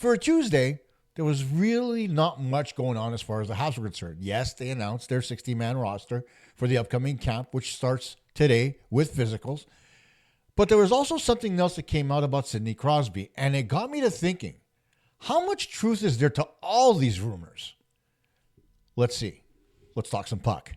for a Tuesday, there was really not much going on as far as the Habs were concerned. Yes, they announced their 60-man roster for the upcoming camp, which starts today with physicals. But there was also something else that came out about Sidney Crosby, and it got me to thinking, how much truth is there to all these rumors? Let's see. Let's talk some puck.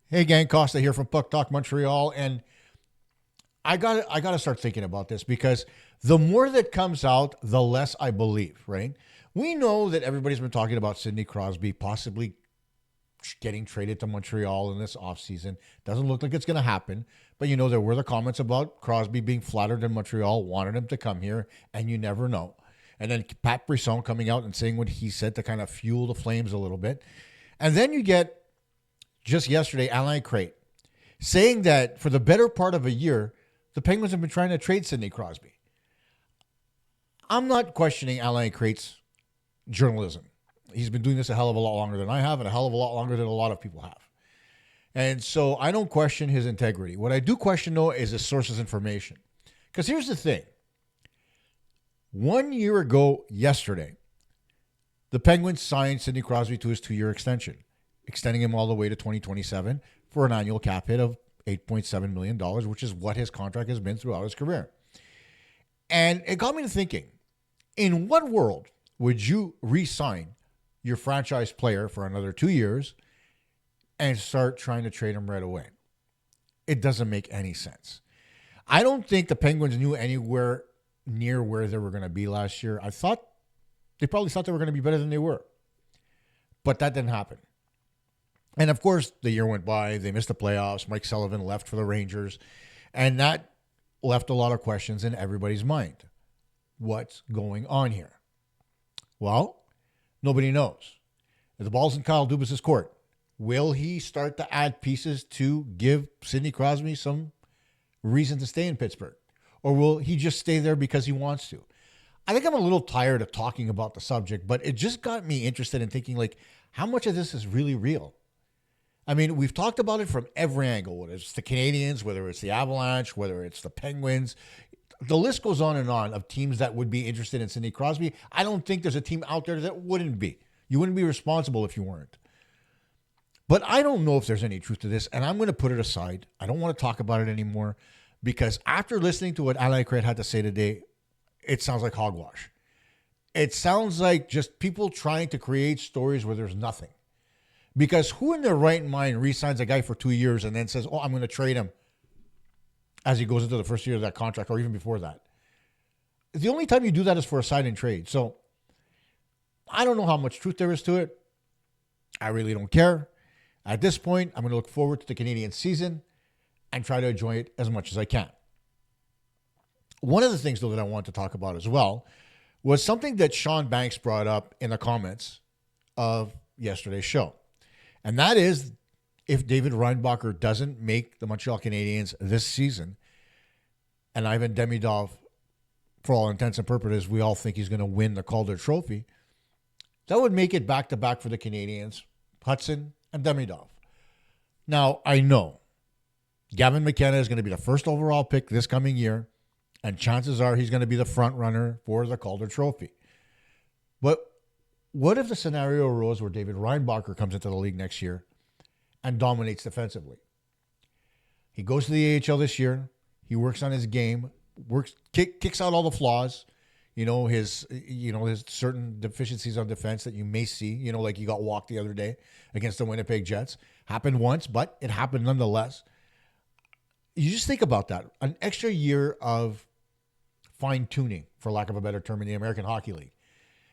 Hey gang, Costa here from Puck Talk Montreal, and I got to start thinking about this because the more that comes out, the less I believe, right? We know that everybody's been talking about Sidney Crosby possibly getting traded to Montreal in this offseason. Doesn't look like it's going to happen, but there were the comments about Crosby being flattered in Montreal, wanted him to come here, and you never know. And then Pat Brisson coming out and saying what he said to kind of fuel the flames a little bit. And then you get just yesterday, Alain Crate, saying that for the better part of a year, the Penguins have been trying to trade Sidney Crosby. I'm not questioning Alain Crate's journalism. He's been doing this a hell of a lot longer than I have and a hell of a lot longer than a lot of people have. And so I don't question his integrity. What I do question, though, is his source's information. Because here's the thing. 1 year ago yesterday, the Penguins signed Sidney Crosby to his 2-year extension, extending him all the way to 2027 for an annual cap hit of $8.7 million, which is what his contract has been throughout his career. And it got me to thinking, in what world would you re-sign your franchise player for another 2 years and start trying to trade him right away? It doesn't make any sense. I don't think the Penguins knew anywhere near where they were going to be last year. They probably thought they were going to be better than they were. But that didn't happen. And of course, the year went by. They missed the playoffs. Mike Sullivan left for the Rangers. And that left a lot of questions in everybody's mind. What's going on here? Well, nobody knows. The ball's in Kyle Dubas' court. Will he start to add pieces to give Sidney Crosby some reason to stay in Pittsburgh? Or will he just stay there because he wants to? I think I'm a little tired of talking about the subject, but it just got me interested in thinking, how much of this is really real? I mean, we've talked about it from every angle, whether it's the Canadiens, whether it's the Avalanche, whether it's the Penguins. The list goes on and on of teams that would be interested in Sidney Crosby. I don't think there's a team out there that wouldn't be. You wouldn't be responsible if you weren't. But I don't know if there's any truth to this, and I'm going to put it aside. I don't want to talk about it anymore because after listening to what Alain Crate had to say today, it sounds like hogwash. It sounds like just people trying to create stories where there's nothing. Because who in their right mind re-signs a guy for 2 years and then says, I'm going to trade him as he goes into the first year of that contract or even before that? The only time you do that is for a sign and trade. So I don't know how much truth there is to it. I really don't care. At this point, I'm going to look forward to the Canadian season and try to enjoy it as much as I can. One of the things, though, that I want to talk about as well was something that Sean Banks brought up in the comments of yesterday's show. And that is, if David Reinbacher doesn't make the Montreal Canadiens this season, and Ivan Demidov, for all intents and purposes, we all think he's going to win the Calder Trophy, that would make it back-to-back for the Canadiens, Hudson and Demidov. Now, I know Gavin McKenna is going to be the first overall pick this coming year, and chances are he's going to be the front runner for the Calder Trophy. But what if the scenario arose where David Reinbacher comes into the league next year and dominates defensively? He goes to the AHL this year. He works on his game, kicks out all the flaws, his certain deficiencies on defense that you may see, like he got walked the other day against the Winnipeg Jets. Happened once, but it happened nonetheless. You just think about that. An extra year of fine-tuning, for lack of a better term, in the American Hockey League.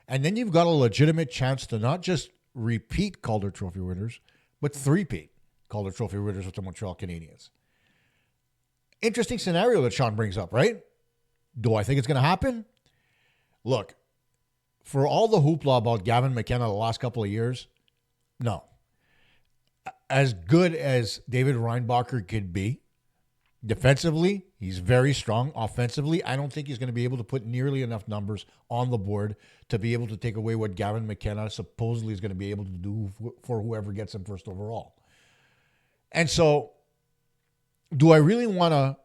And then you've got a legitimate chance to not just repeat Calder Trophy winners, but three-peat Calder Trophy winners with the Montreal Canadiens. Interesting scenario that Sean brings up, right? Do I think it's going to happen? Look, for all the hoopla about Gavin McKenna the last couple of years, no. As good as David Reinbacher could be, defensively, he's very strong. Offensively, I don't think he's going to be able to put nearly enough numbers on the board to be able to take away what Gavin McKenna supposedly is going to be able to do for whoever gets him first overall. And so, do I really want to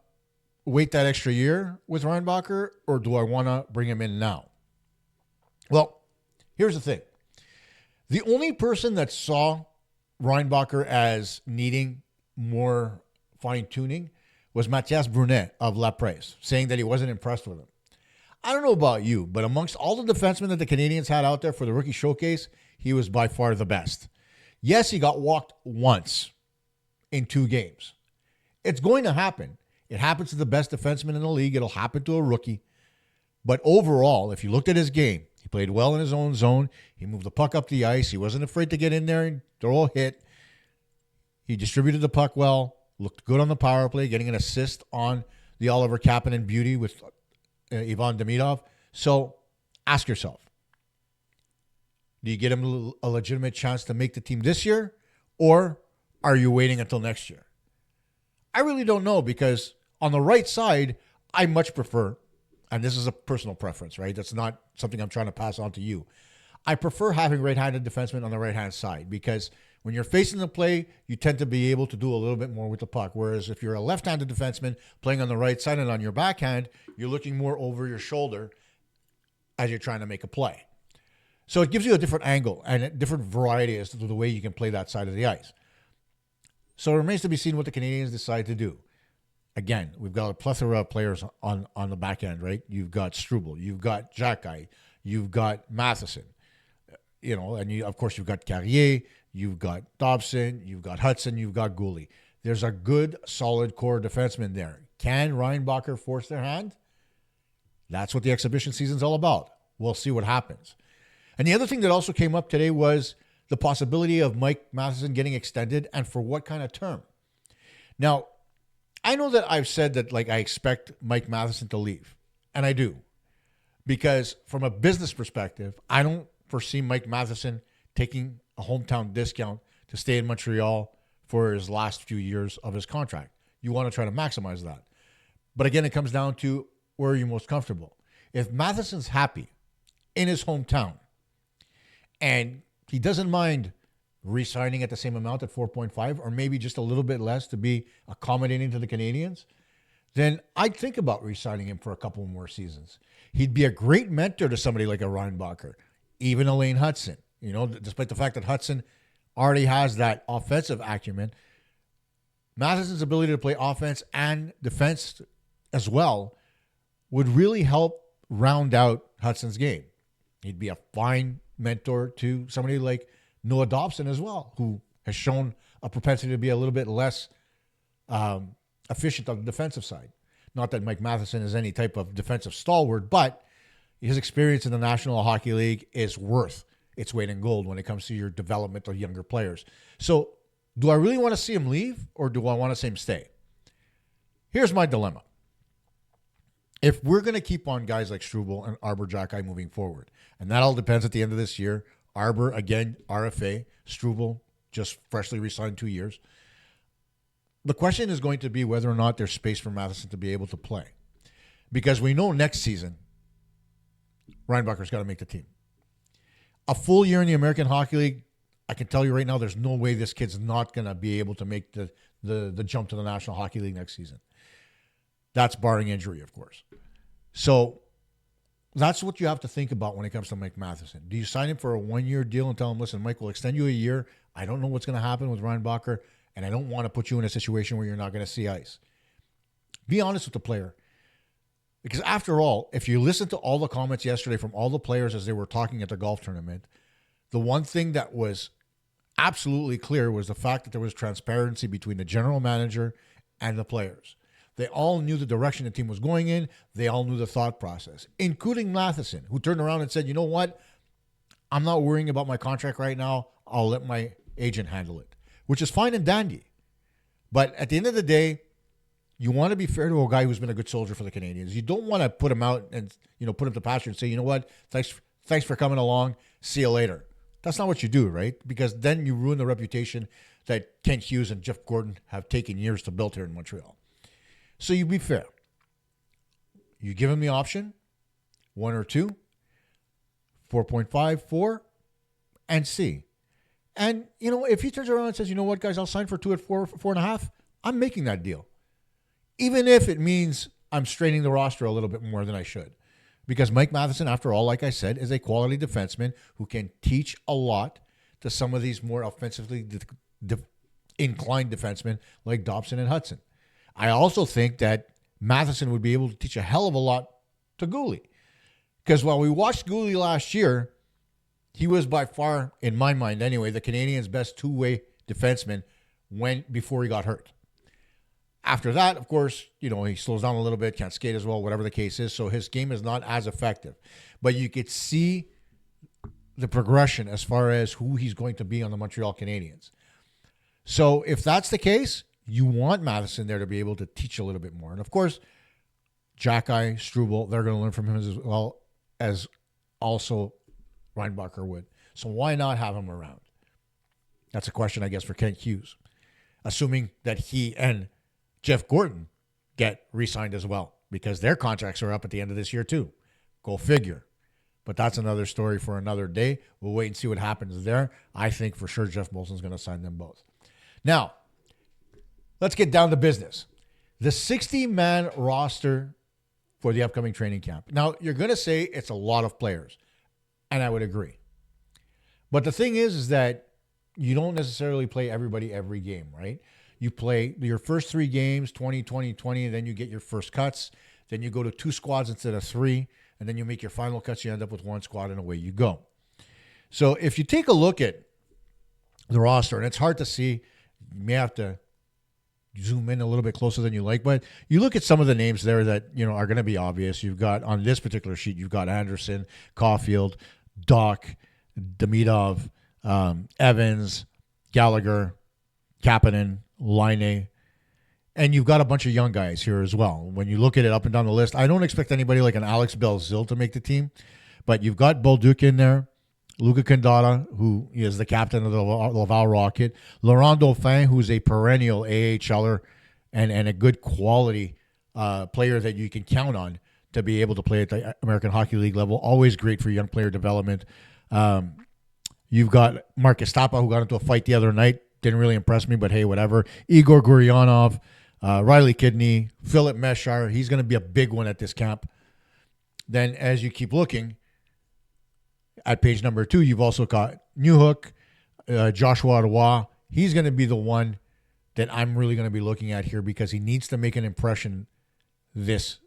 wait that extra year with Reinbacher, or do I want to bring him in now? Well, here's the thing. The only person that saw Reinbacher as needing more fine-tuning was Mathias Brunet of La Presse, saying that he wasn't impressed with him. I don't know about you, but amongst all the defensemen that the Canadiens had out there for the rookie showcase, he was by far the best. Yes, he got walked once in 2 games. It's going to happen. It happens to the best defenseman in the league. It'll happen to a rookie. But overall, if you looked at his game, he played well in his own zone. He moved the puck up the ice. He wasn't afraid to get in there and throw a hit. He distributed the puck well, looked good on the power play, getting an assist on the Oliver Kapanen beauty with Ivan Demidov. So ask yourself, do you get him a legitimate chance to make the team this year, or are you waiting until next year? I really don't know, because on the right side, I much prefer, and this is a personal preference, right? That's not something I'm trying to pass on to you. I prefer having right-handed defensemen on the right-hand side, because when you're facing the play, you tend to be able to do a little bit more with the puck. Whereas if you're a left-handed defenseman playing on the right side and on your backhand, you're looking more over your shoulder as you're trying to make a play. So it gives you a different angle and a different variety as to the way you can play that side of the ice. So it remains to be seen what the Canadiens decide to do. Again, we've got a plethora of players on the back end, right? You've got Struble, you've got Xhekaj, you've got Matheson, and of course you've got Carrier, you've got Dobson, you've got Hudson, you've got Gooley. There's a good, solid core defenseman there. Can Reinbacher force their hand? That's what the exhibition season's all about. We'll see what happens. And the other thing that also came up today was the possibility of Mike Matheson getting extended, and for what kind of term. Now, I know that I've said that I expect Mike Matheson to leave, and I do, because from a business perspective, I don't foresee Mike Matheson taking a hometown discount to stay in Montreal for his last few years of his contract. You want to try to maximize that. But again, it comes down to where are you most comfortable. If Matheson's happy in his hometown and he doesn't mind re-signing at the same amount at 4.5 or maybe just a little bit less to be accommodating to the Canadiens, then I'd think about re-signing him for a couple more seasons. He'd be a great mentor to somebody like a Reinbacher, even Elaine Hudson. Despite the fact that Hudson already has that offensive acumen, Matheson's ability to play offense and defense as well would really help round out Hudson's game. He'd be a fine mentor to somebody like Noah Dobson as well, who has shown a propensity to be a little bit less efficient on the defensive side. Not that Mike Matheson is any type of defensive stalwart, but his experience in the National Hockey League is worth its weight in gold when it comes to your development of younger players. So do I really want to see him leave, or do I want to see him stay? Here's my dilemma. If we're going to keep on guys like Struble and Arbor Xhekaj moving forward, and that all depends at the end of this year. Arbor, again, RFA. Struble, just freshly re-signed 2 years. The question is going to be whether or not there's space for Matheson to be able to play. Because we know next season, Reinbacher's got to make the team. A full year in the American Hockey League, I can tell you right now, there's no way this kid's not going to be able to make the jump to the National Hockey League next season. That's barring injury, of course. So that's what you have to think about when it comes to Mike Matheson. Do you sign him for a 1-year deal and tell him, listen, Mike, we'll extend you a year. I don't know what's going to happen with Reinbacher, and I don't want to put you in a situation where you're not going to see ice. Be honest with the player. Because after all, if you listen to all the comments yesterday from all the players as they were talking at the golf tournament, the one thing that was absolutely clear was the fact that there was transparency between the general manager and the players. They all knew the direction the team was going in. They all knew the thought process, including Matheson, who turned around and said, you know what? I'm not worrying about my contract right now. I'll let my agent handle it, which is fine and dandy. But at the end of the day, you want to be fair to a guy who's been a good soldier for the Canadiens. You don't want to put him out and put him to pasture and say, you know what? Thanks for coming along. See you later. That's not what you do, right? Because then you ruin the reputation that Kent Hughes and Jeff Gordon have taken years to build here in Montreal. So you be fair. You give him the option, 1 or 2, 4.5, 4, and see. And, if he turns around and says, you know what, guys, I'll sign for 2 at 4.5, I'm making that deal. Even if it means I'm straining the roster a little bit more than I should. Because Mike Matheson, after all, like I said, is a quality defenseman who can teach a lot to some of these more offensively inclined defensemen like Dobson and Hudson. I also think that Matheson would be able to teach a hell of a lot to Gouli. Because while we watched Gouli last year, he was by far, in my mind anyway, the Canadiens' best two-way defenseman before he got hurt. After that, of course, he slows down a little bit, can't skate as well, whatever the case is, so his game is not as effective. But you could see the progression as far as who he's going to be on the Montreal Canadiens. So if that's the case, you want Matheson there to be able to teach a little bit more. And of course, Xhekaj, Struble, they're going to learn from him as well as also Reinbacher would. So why not have him around? That's a question, I guess, for Kent Hughes. Assuming that he and Jeff Gorton get re-signed as well, because their contracts are up at the end of this year too. Go figure. But that's another story for another day. We'll wait and see what happens there. I think for sure Jeff Molson's going to sign them both. Now, let's get down to business. The 60-man roster for the upcoming training camp. Now, you're going to say it's a lot of players, and I would agree. But the thing is that you don't necessarily play everybody every game, right? You play your first 3 games, 20, 20, 20, and then you get your first cuts. Then you go to 2 squads instead of 3, and then you make your final cuts. You end up with 1 squad, and away you go. So if you take a look at the roster, and it's hard to see, you may have to zoom in a little bit closer than you like, but you look at some of the names there that are going to be obvious. You've got, on this particular sheet, you've got Anderson, Caulfield, Doc, Demidov, Evans, Gallagher, Kapanen, Laine, and you've got a bunch of young guys here as well. When you look at it up and down the list, I don't expect anybody like an Alex Belzil to make the team, but you've got Bolduc in there, Luca Candata, who is the captain of the Laval Rocket, Laurent Dauphin, who's a perennial AHLer and a good quality player that you can count on to be able to play at the American Hockey League level. Always great for young player development. You've got Mark Estapa, who got into a fight the other night. Didn't really impress me, but hey, whatever. Igor Guryanov, Riley Kidney, Filip Mešár. He's going to be a big one at this camp. Then as you keep looking, at page number 2, you've also got Newhook, Joshua Ottawa. He's going to be the one that I'm really going to be looking at here because he needs to make an impression this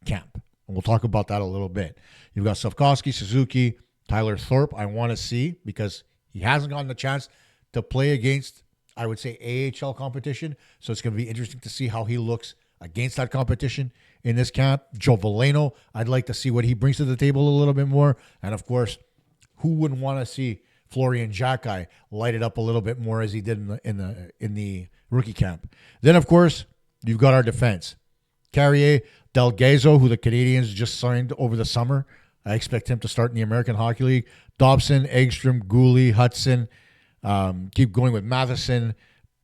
camp. And we'll talk about that a little bit. You've got Slavkovsky, Suzuki, Tyler Thorpe. I want to see because he hasn't gotten the chance to play against, I would say, AHL competition. So it's going to be interesting to see how he looks against that competition in this camp. Joe Veleno, I'd like to see what he brings to the table a little bit more. And of course, who wouldn't want to see Florian Xhekaj light it up a little bit more as he did in the rookie camp? Then, of course, you've got our defense. Carrier, Delgado, who the Canadiens just signed over the summer. I expect him to start in the American Hockey League. Dobson, Eggstrom, Gouli, Hudson. Keep going with Matheson,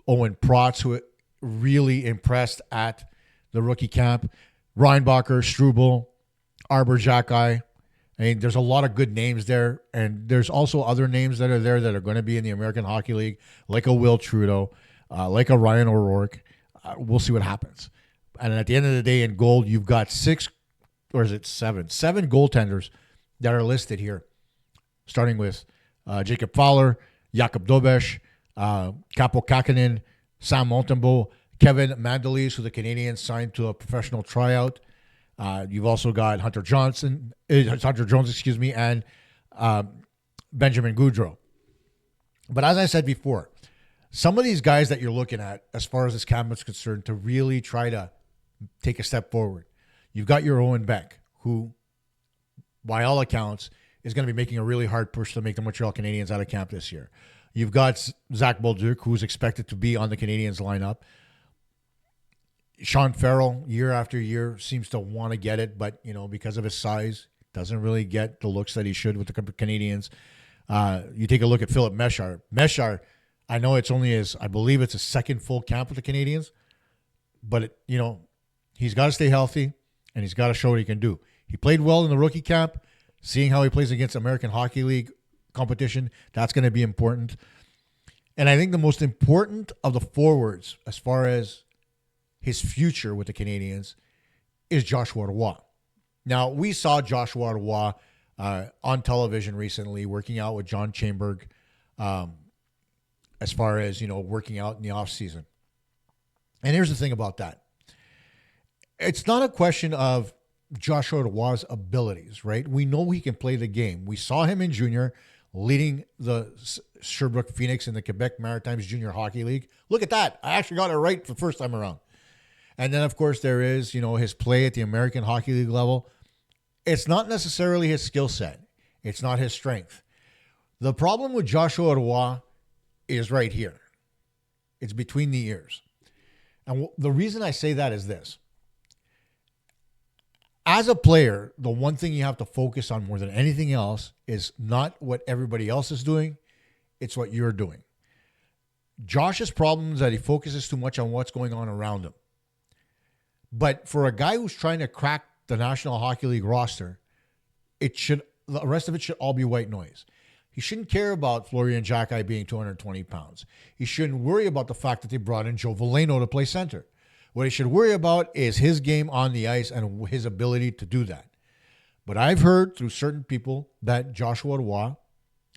Owen Protz, who really impressed at the rookie camp. Reinbacher, Struble, Arbor, Xhekaj. I mean, there's a lot of good names there, and there's also other names that are there that are going to be in the American Hockey League, like a Will Trudeau, like a Ryan O'Rourke. We'll see what happens. And at the end of the day, in gold, you've got 6, or is it 7? 7 goaltenders that are listed here, starting with Jacob Fowler, Jakub Dobeš, Capo Kakkonen, Sam Montembeault, Kevin Mandelis, who the Canadiens signed to a professional tryout. You've also got Hunter Jones, and Benjamin Goudreau. But as I said before, some of these guys that you're looking at, as far as this camp is concerned, to really try to take a step forward, you've got your Owen Beck, who, by all accounts, is going to be making a really hard push to make the Montreal Canadiens out of camp this year. You've got Zach Bolduc, who's expected to be on the Canadiens lineup. Sean Farrell, year after year, seems to want to get it, but because of his size, doesn't really get the looks that he should with the Canadiens. You take a look at Filip Mešár. Mešár, I know it's only I believe it's his second full camp with the Canadiens, but he's got to stay healthy and he's got to show what he can do. He played well in the rookie camp. Seeing how he plays against American Hockey League competition, that's going to be important. And I think the most important of the forwards, as far as his future with the Canadiens, is Joshua Roy. Now, we saw Joshua Roy on television recently working out with John Chamberg as far as, working out in the offseason. And here's the thing about that. It's not a question of Joshua Roy's abilities, right? We know he can play the game. We saw him in junior leading the Sherbrooke Phoenix in the Quebec Maritimes Junior Hockey League. Look at that. I actually got it right the first time around. And then, of course, there is, his play at the American Hockey League level. It's not necessarily his skill set. It's not his strength. The problem with Joshua Roy is right here. It's between the ears. And the reason I say that is this. As a player, the one thing you have to focus on more than anything else is not what everybody else is doing. It's what you're doing. Josh's problem is that he focuses too much on what's going on around him. But for a guy who's trying to crack the National Hockey League roster, the rest of it should all be white noise. He shouldn't care about Florian Xhekaj being 220 pounds. He shouldn't worry about the fact that they brought in Joe Veleno to play center. What he should worry about is his game on the ice and his ability to do that. But I've heard through certain people that Joshua Roy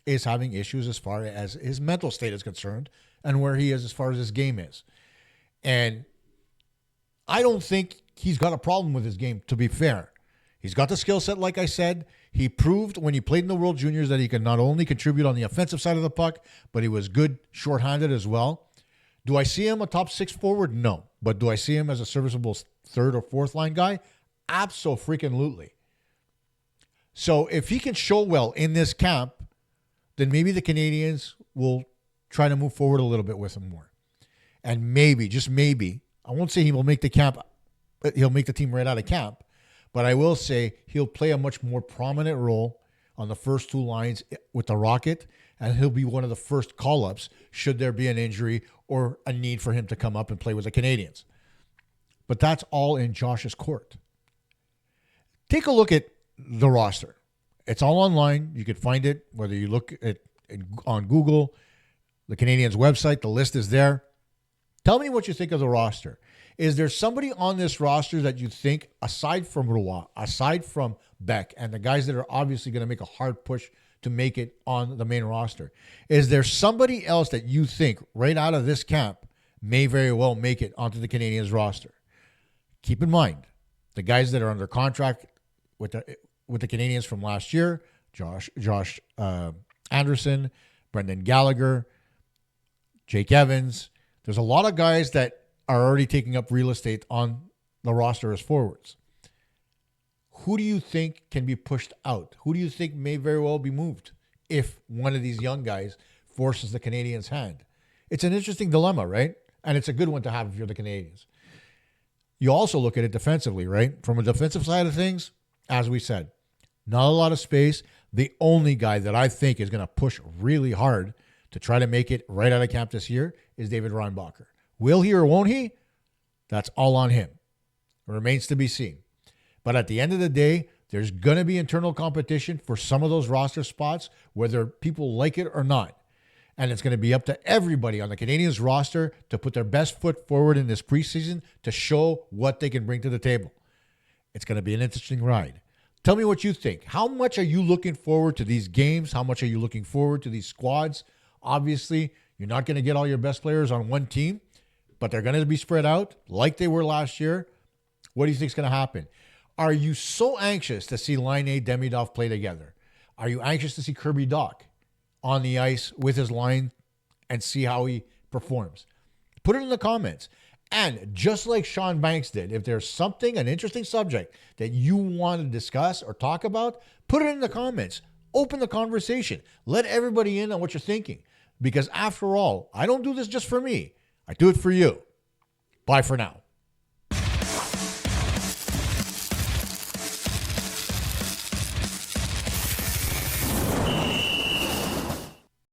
is having issues as far as his mental state is concerned and where he is as far as his game is. And I don't think he's got a problem with his game, to be fair. He's got the skill set, like I said. He proved when he played in the World Juniors that he could not only contribute on the offensive side of the puck, but he was good shorthanded as well. Do I see him a top six forward? No. But do I see him as a serviceable third or fourth line guy? Abso-freaking-lutely. So if he can show well in this camp, then maybe the Canadiens will try to move forward a little bit with him more. And maybe, just maybe, I won't say he will make the camp, he'll make the team right out of camp, but I will say he'll play a much more prominent role on the first two lines with the Rocket, and he'll be one of the first call-ups should there be an injury or a need for him to come up and play with the Canadiens. But that's all in Josh's court. Take a look at the roster. It's all online. You can find it, whether you look at on Google, the Canadiens website, the list is there. Tell me what you think of the roster. Is there somebody on this roster that you think, aside from Roy, aside from Beck, and the guys that are obviously going to make a hard push to make it on the main roster, is there somebody else that you think right out of this camp may very well make it onto the Canadiens roster? Keep in mind, the guys that are under contract with the Canadiens from last year, Josh Anderson, Brendan Gallagher, Jake Evans. There's a lot of guys that are already taking up real estate on the roster as forwards. Who do you think can be pushed out? Who do you think may very well be moved if one of these young guys forces the Canadiens' hand? It's an interesting dilemma, right? And it's a good one to have if you're the Canadiens. You also look at it defensively, right? From a defensive side of things, as we said, not a lot of space. The only guy that I think is going to push really hard to try to make it right out of camp this year is David Reinbacher. Will he or won't he? That's all on him. It remains to be seen. But at the end of the day, there's going to be internal competition for some of those roster spots, whether people like it or not. And it's going to be up to everybody on the Canadiens roster to put their best foot forward in this preseason to show what they can bring to the table. It's going to be an interesting ride. Tell me what you think. How much are you looking forward to these games? How much are you looking forward to these squads? Obviously, you're not going to get all your best players on one team, but they're going to be spread out like they were last year. What do you think is going to happen? Are you so anxious to see Laine Demidov play together? Are you anxious to see Kirby Dach on the ice with his line and see how he performs? Put it in the comments. And just like Sean Banks did, if there's something, an interesting subject that you want to discuss or talk about, put it in the comments. Open the conversation. Let everybody in on what you're thinking. Because after all, I don't do this just for me. I do it for you. Bye for now.